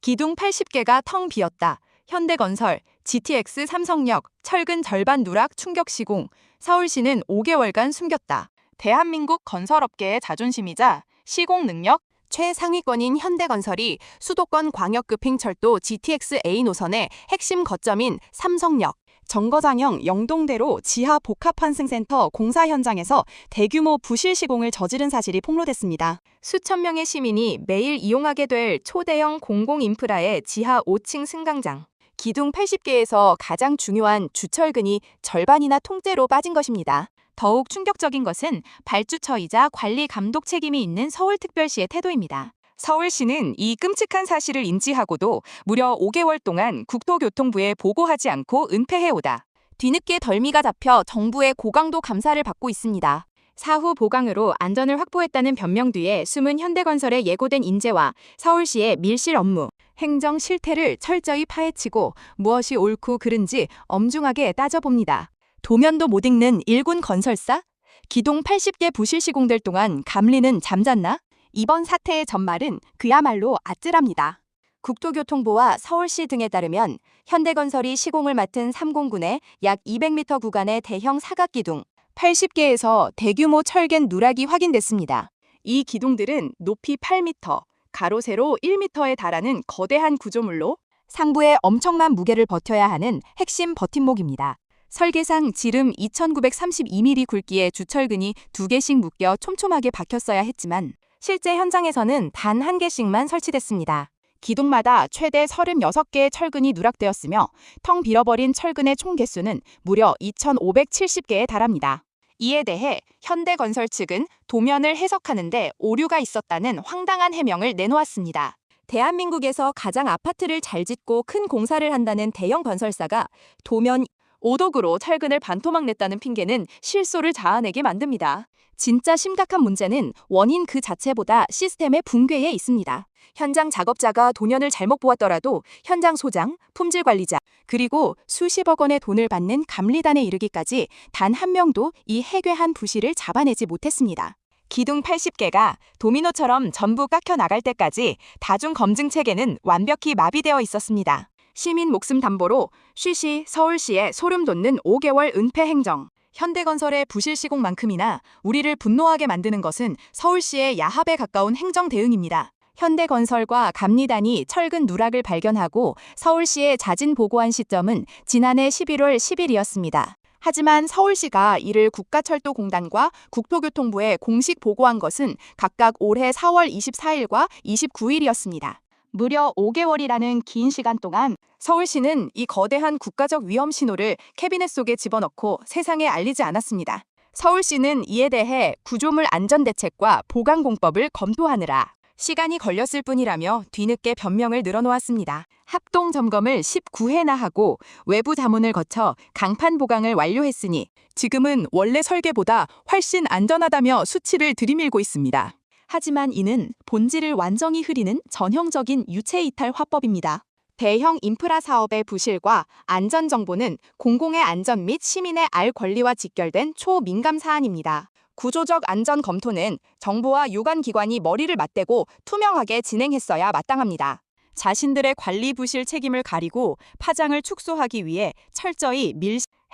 기둥 80개가 텅 비었다. 현대건설, GTX 삼성역, 철근 절반 누락 충격 시공. 서울시는 5개월간 숨겼다. 대한민국 건설업계의 자존심이자 시공 능력 최상위권인 현대건설이 수도권 광역급행철도 GTX-A 노선의 핵심 거점인 삼성역, 정거장형 영동대로 지하 복합환승센터 공사 현장에서 대규모 부실 시공을 저지른 사실이 폭로됐습니다. 수천 명의 시민이 매일 이용하게 될 초대형 공공인프라의 지하 5층 승강장. 기둥 80개에서 가장 중요한 주철근이 절반이나 통째로 빠진 것입니다. 더욱 충격적인 것은 발주처이자 관리 감독 책임이 있는 서울특별시의 태도입니다. 서울시는 이 끔찍한 사실을 인지하고도 무려 5개월 동안 국토교통부에 보고하지 않고 은폐해오다. 뒤늦게 덜미가 잡혀 정부의 고강도 감사를 받고 있습니다. 사후 보강으로 안전을 확보했다는 변명 뒤에 숨은 현대건설의 예고된 인재와 서울시의 밀실 업무, 행정 실태를 철저히 파헤치고 무엇이 옳고 그른지 엄중하게 따져봅니다. 도면도 못 읽는 일군 건설사? 기둥 80개 부실 시공될 동안 감리는 잠잤나? 이번 사태의 전말은 그야말로 아찔합니다. 국토교통부와 서울시 등에 따르면 현대건설이 시공을 맡은 3공군의 약 200m 구간의 대형 사각기둥 80개에서 대규모 철근 누락이 확인됐습니다. 이 기둥들은 높이 8m, 가로 세로 1m에 달하는 거대한 구조물로 상부에 엄청난 무게를 버텨야 하는 핵심 버팀목입니다. 설계상 지름 2932mm 굵기의 주철근이 2개씩 묶여 촘촘하게 박혔어야 했지만 실제 현장에서는 단 1개씩만 설치됐습니다. 기둥마다 최대 36개의 철근이 누락되었으며 텅 빌어버린 철근의 총 개수는 무려 2,570개에 달합니다. 이에 대해 현대건설 측은 도면을 해석하는 데 오류가 있었다는 황당한 해명을 내놓았습니다. 대한민국에서 가장 아파트를 잘 짓고 큰 공사를 한다는 대형 건설사가 도면 오독으로 철근을 반토막 냈다는 핑계는 실소를 자아내게 만듭니다. 진짜 심각한 문제는 원인 그 자체보다 시스템의 붕괴에 있습니다. 현장 작업자가 도면을 잘못 보았더라도 현장 소장, 품질 관리자, 그리고 수십억 원의 돈을 받는 감리단에 이르기까지 단 한 명도 이 해괴한 부실을 잡아내지 못했습니다. 기둥 80개가 도미노처럼 전부 깎여 나갈 때까지 다중 검증 체계는 완벽히 마비되어 있었습니다. 시민 목숨 담보로 쉬쉬 서울시의 소름 돋는 5개월 은폐 행정. 현대건설의 부실 시공만큼이나 우리를 분노하게 만드는 것은 서울시의 야합에 가까운 행정 대응입니다. 현대건설과 감리단이 철근 누락을 발견하고 서울시에 자진 보고한 시점은 지난해 11월 10일이었습니다. 하지만 서울시가 이를 국가철도공단과 국토교통부에 공식 보고한 것은 각각 올해 4월 24일과 29일이었습니다. 무려 5개월이라는 긴 시간 동안 서울시는 이 거대한 국가적 위험 신호를 캐비넷 속에 집어넣고 세상에 알리지 않았습니다. 서울시는 이에 대해 구조물 안전대책과 보강공법을 검토하느라 시간이 걸렸을 뿐이라며 뒤늦게 변명을 늘어놓았습니다. 합동점검을 19회나 하고 외부 자문을 거쳐 강판 보강을 완료했으니 지금은 원래 설계보다 훨씬 안전하다며 수치를 들이밀고 있습니다. 하지만 이는 본질을 완전히 흐리는 전형적인 유체이탈 화법입니다. 대형 인프라 사업의 부실과 안전 정보는 공공의 안전 및 시민의 알 권리와 직결된 초민감 사안입니다. 구조적 안전 검토는 정부와 유관 기관이 머리를 맞대고 투명하게 진행했어야 마땅합니다. 자신들의 관리 부실 책임을 가리고 파장을 축소하기 위해 철저히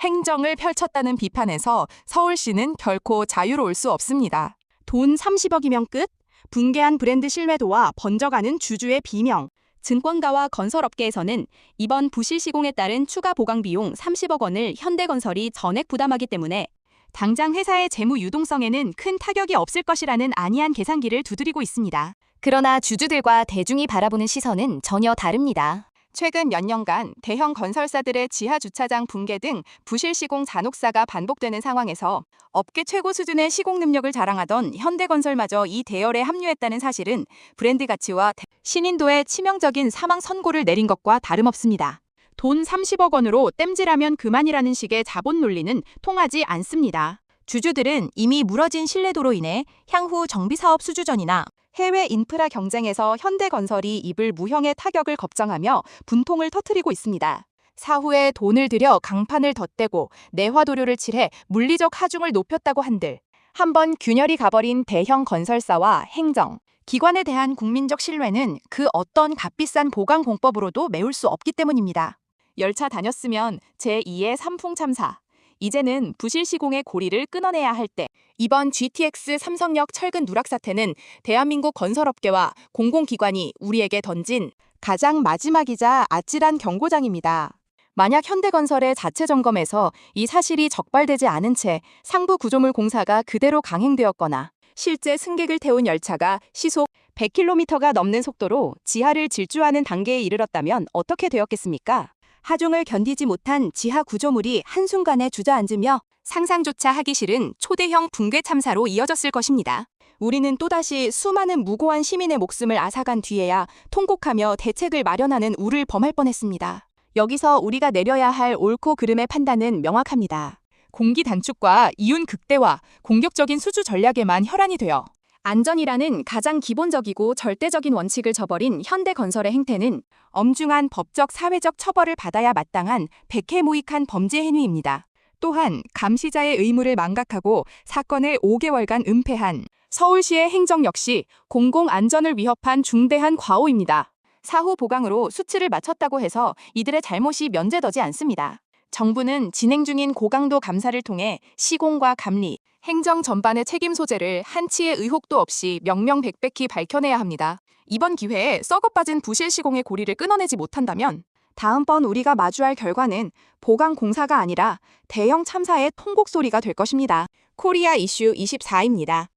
행정을 펼쳤다는 비판에서 서울시는 결코 자유로울 수 없습니다. 돈 30억이면 끝? 붕괴한 브랜드 신뢰도와 번져가는 주주의 비명. 증권가와 건설업계에서는 이번 부실 시공에 따른 추가 보강 비용 30억 원을 현대건설이 전액 부담하기 때문에 당장 회사의 재무 유동성에는 큰 타격이 없을 것이라는 안이한 계산기를 두드리고 있습니다. 그러나 주주들과 대중이 바라보는 시선은 전혀 다릅니다. 최근 몇 년간 대형 건설사들의 지하 주차장 붕괴 등 부실 시공 잔혹사가 반복되는 상황에서 업계 최고 수준의 시공 능력을 자랑하던 현대건설마저 이 대열에 합류했다는 사실은 브랜드 가치와 신인도에 치명적인 사망 선고를 내린 것과 다름없습니다. 돈 30억 원으로 땜질하면 그만이라는 식의 자본 논리는 통하지 않습니다. 주주들은 이미 무너진 신뢰도로 인해 향후 정비사업 수주전이나 해외 인프라 경쟁에서 현대건설이 입을 무형의 타격을 걱정하며 분통을 터뜨리고 있습니다. 사후에 돈을 들여 강판을 덧대고 내화도료를 칠해 물리적 하중을 높였다고 한들 한번 균열이 가버린 대형 건설사와 행정, 기관에 대한 국민적 신뢰는 그 어떤 값비싼 보강 공법으로도 메울 수 없기 때문입니다. 열차 다녔으면 제2의 삼풍 참사. 이제는 부실 시공의 고리를 끊어내야 할 때. 이번 GTX 삼성역 철근 누락 사태는 대한민국 건설업계와 공공기관이 우리에게 던진 가장 마지막이자 아찔한 경고장입니다. 만약 현대건설의 자체 점검에서 이 사실이 적발되지 않은 채 상부 구조물 공사가 그대로 강행되었거나 실제 승객을 태운 열차가 시속 100km가 넘는 속도로 지하를 질주하는 단계에 이르렀다면 어떻게 되었겠습니까? 하중을 견디지 못한 지하 구조물이 한순간에 주저앉으며 상상조차 하기 싫은 초대형 붕괴 참사로 이어졌을 것입니다. 우리는 또다시 수많은 무고한 시민의 목숨을 앗아간 뒤에야 통곡하며 대책을 마련하는 우를 범할 뻔했습니다. 여기서 우리가 내려야 할 옳고 그름의 판단은 명확합니다. 공기 단축과 이윤 극대화, 공격적인 수주 전략에만 혈안이 되어 안전이라는 가장 기본적이고 절대적인 원칙을 저버린 현대건설의 행태는 엄중한 법적 사회적 처벌을 받아야 마땅한 백해무익한 범죄 행위입니다. 또한 감시자의 의무를 망각하고 사건을 5개월간 은폐한 서울시의 행정 역시 공공안전을 위협한 중대한 과오입니다. 사후 보강으로 수치를 맞췄다고 해서 이들의 잘못이 면제되지 않습니다. 정부는 진행 중인 고강도 감사를 통해 시공과 감리, 행정 전반의 책임 소재를 한치의 의혹도 없이 명명백백히 밝혀내야 합니다. 이번 기회에 썩어빠진 부실 시공의 고리를 끊어내지 못한다면 다음번 우리가 마주할 결과는 보강 공사가 아니라 대형 참사의 통곡 소리가 될 것입니다. 코리아 이슈 24입니다.